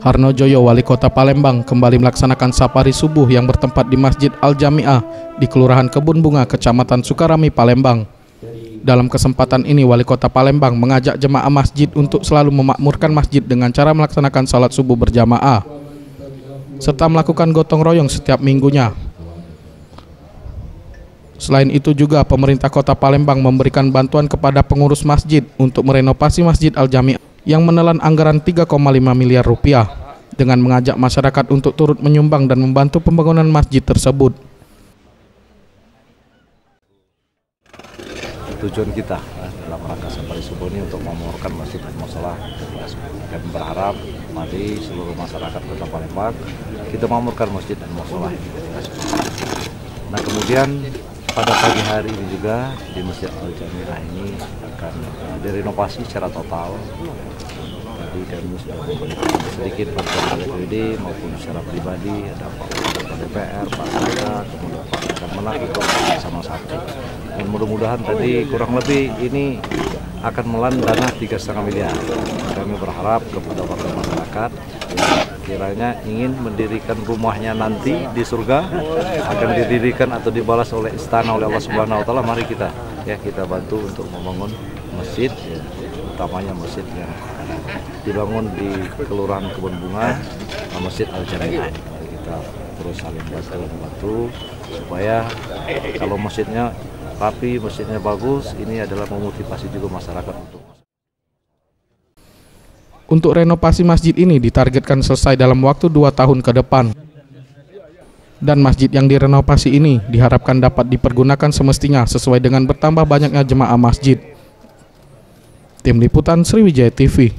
Harnojoyo, Wali Kota Palembang, kembali melaksanakan safari subuh yang bertempat di Masjid Al-Jami'ah di Kelurahan Kebun Bunga, Kecamatan Sukarami, Palembang. Dalam kesempatan ini, Wali Kota Palembang mengajak jemaah masjid untuk selalu memakmurkan masjid dengan cara melaksanakan salat subuh berjamaah, serta melakukan gotong royong setiap minggunya. Selain itu juga, pemerintah Kota Palembang memberikan bantuan kepada pengurus masjid untuk merenovasi Masjid Al-Jami'ah yang menelan anggaran 3,5 miliar rupiah, dengan mengajak masyarakat untuk turut menyumbang dan membantu pembangunan masjid tersebut. Tujuan kita dalam rangka safari subuh ini untuk memakmurkan masjid dan mushola. Kami berharap mari seluruh masyarakat Kota Palembang kita memakmurkan masjid dan mushola. Nah, kemudian pada pagi hari ini juga di Masjid Al-Jami'ah ini akan direnovasi secara total. Tadi kami sudah memberikan sedikit bantuan dari BPD maupun secara pribadi, ada Pak Ketua DPR, Pak Saka, kemudian Pak Kemenang untuk sama satu. Dan mudah-mudahan tadi kurang lebih ini akan menelan dana 3,5 miliar. Kami berharap kepada warga masyarakat kiranya ingin mendirikan rumahnya nanti di surga, akan didirikan atau dibalas oleh istana oleh Allah Subhanahu wa taala. Mari kita bantu untuk membangun masjid, utamanya masjid yang dibangun di Kelurahan Kebun Bunga, Masjid Al-Jami'ah. Mari kita terus saling bantu supaya kalau masjidnya rapi, masjidnya bagus, ini adalah memotivasi juga masyarakat untuk renovasi masjid ini ditargetkan selesai dalam waktu 2 tahun ke depan. Dan masjid yang direnovasi ini diharapkan dapat dipergunakan semestinya sesuai dengan bertambah banyaknya jemaah masjid. Tim Liputan Sriwijaya TV.